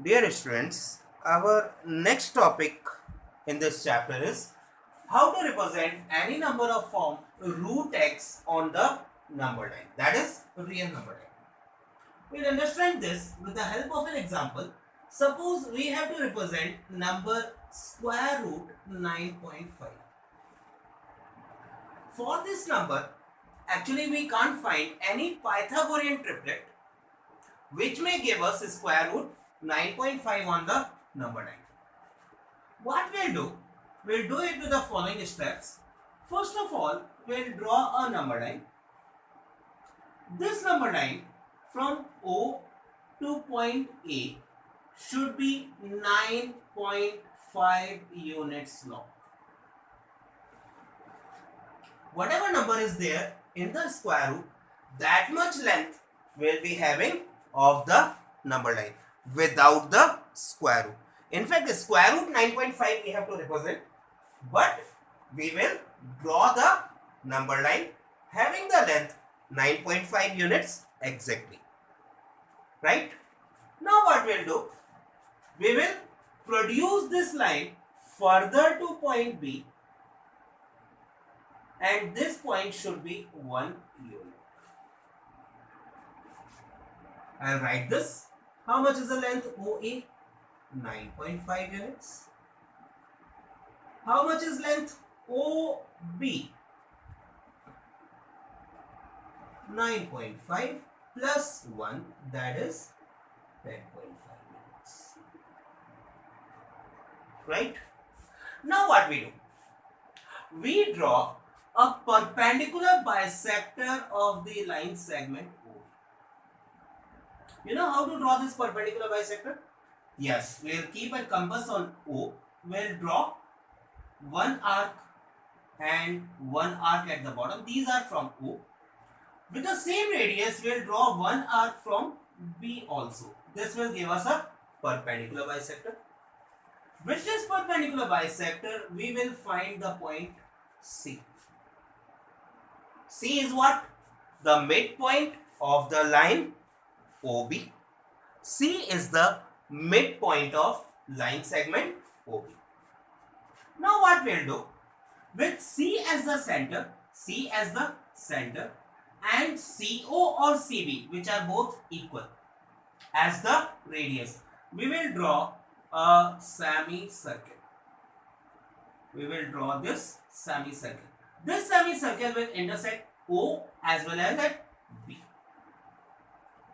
Dear students, our next topic in this chapter is how to represent any number of form root x on the number line, that is real number line. We'll understand this with the help of an example. Suppose we have to represent number square root 9.5. For this number, actually we can't find any Pythagorean triplet which may give us square root 9.5 on the number line. What we'll do it with the following steps. First of all, we'll draw a number line. This number line from O to point A should be 9.5 units long. Whatever number is there in the square root, that much length we'll be having of the number line without the square root. In fact, the square root 9.5 we have to represent, but we will draw the number line having the length 9.5 units exactly. Right? Now what we'll do? We will produce this line further to point B, and this point should be 1 unit. I'll write this. How much is the length OA? 9.5 units. How much is length OB? 9.5 plus 1, that is 10.5 units. Right? Now what we do? We draw a perpendicular bisector of the line segment O. You know how to draw this perpendicular bisector? Yes, we'll keep a compass on O. We'll draw one arc and one arc at the bottom. These are from O. With the same radius, we'll draw one arc from B also. This will give us a perpendicular bisector. With this perpendicular bisector, we will find the point C. C is what? The midpoint of the line OB. C is the midpoint of line segment OB. Now what we'll do? With C as the center and CO or CB, which are both equal, as the radius, we will draw a semicircle. We will draw this semicircle. This semicircle will intersect O as well as at B.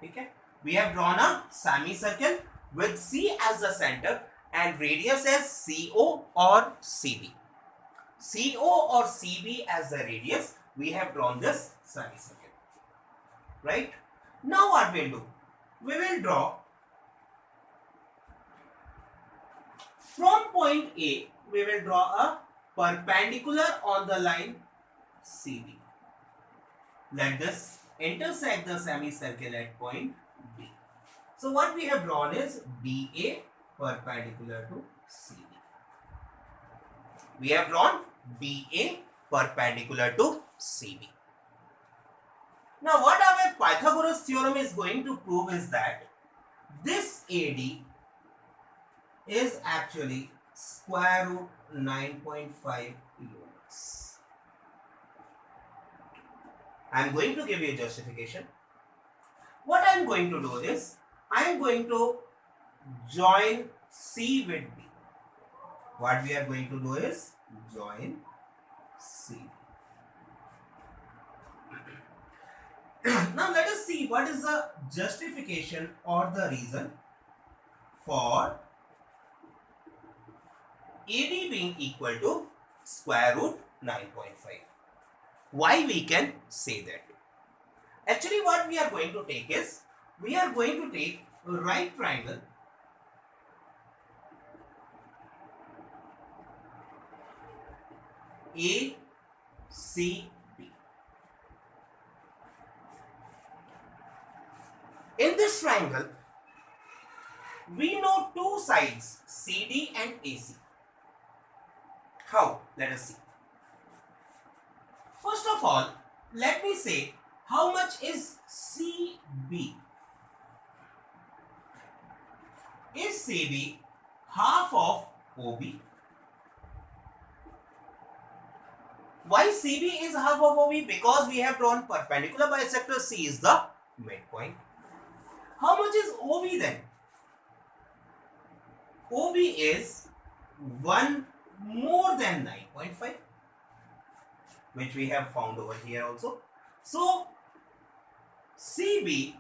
Okay? We have drawn a semicircle with C as the center and radius as CO or CB. CO or CB as the radius, we have drawn this semicircle. Right? Now what we'll do? We will draw from point A, we will draw a perpendicular on the line CB. Let this intersect the semicircle at point B. So what we have drawn is BA perpendicular to CB. We have drawn BA perpendicular to CB. Now what our Pythagoras theorem is going to prove is that this AD is actually square root 9.5 units. I am going to give you a justification. What I am going to do is, I am going to join C with B. What we are going to do is join C. Now let us see what is the justification or the reason for AD being equal to square root 9.5. Why we can say that? Actually what we are going to take is, we are going to take a right triangle ACB. In this triangle, we know two sides, CD and AC. How? Let us see. First of all, let me say how much is CB. is CB half of OB? Why CB is half of OB? Because we have drawn perpendicular bisector. C is the midpoint. How much is OB then? OB is 1 more than 9.5, which we have found over here also. So CB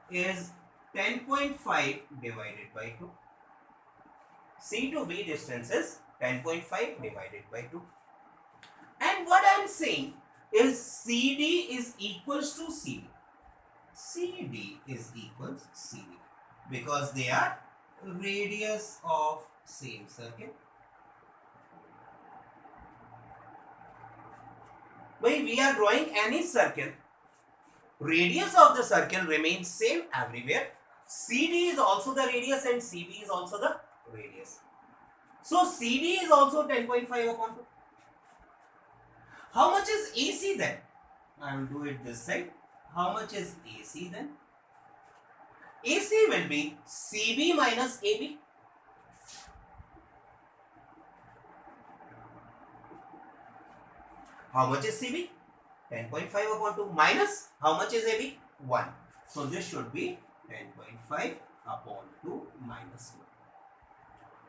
is 10.5 divided by 2. C to B distance is 10.5 divided by 2. And what I am saying is CD is equals to CB. CD is equals CB because they are radius of same circle. When we are drawing any circle, radius of the circle remains same everywhere. CD is also the radius and CB is also the radius. So CD is also 10.5 upon 2. How much is AC then? I will do it this side. How much is AC then? AC will be CB minus AB. How much is CB? 10.5 upon 2 minus how much is AB? 1. So this should be 10.5 upon 2 minus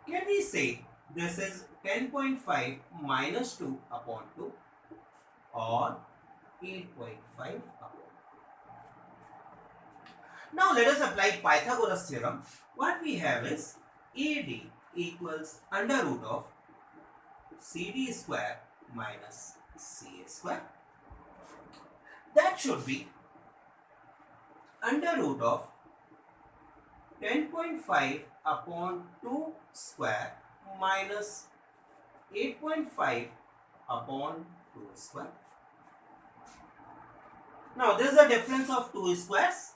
1. Can we say this is 10.5 minus 2 upon 2 or 8.5 upon 2? Now let us apply Pythagoras theorem. What we have is AD equals under root of CD square minus CA square. That should be under root of 10.5 upon 2 square minus 8.5 upon 2 square. Now this is the difference of 2 squares.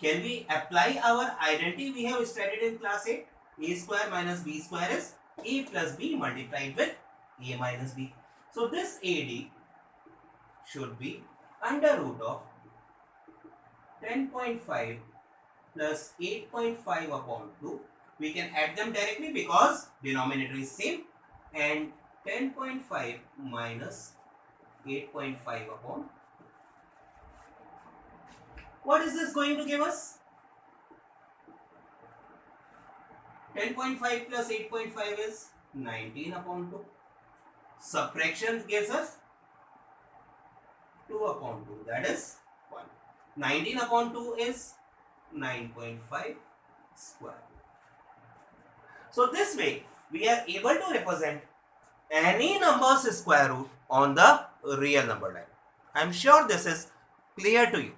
Can we apply our identity we have studied in class 8? A square minus B square is A plus B multiplied with A minus B. So this AD should be under root of 10.5 plus 8.5 upon 2. We can add them directly because denominator is same, and 10.5 minus 8.5 upon. What is this going to give us? 10.5 plus 8.5 is 19 upon 2. Subtraction gives us 2 upon 2, that is 1. 19 upon 2 is 9.5 square. So this way we are able to represent any number's square root on the real number line. I am sure this is clear to you.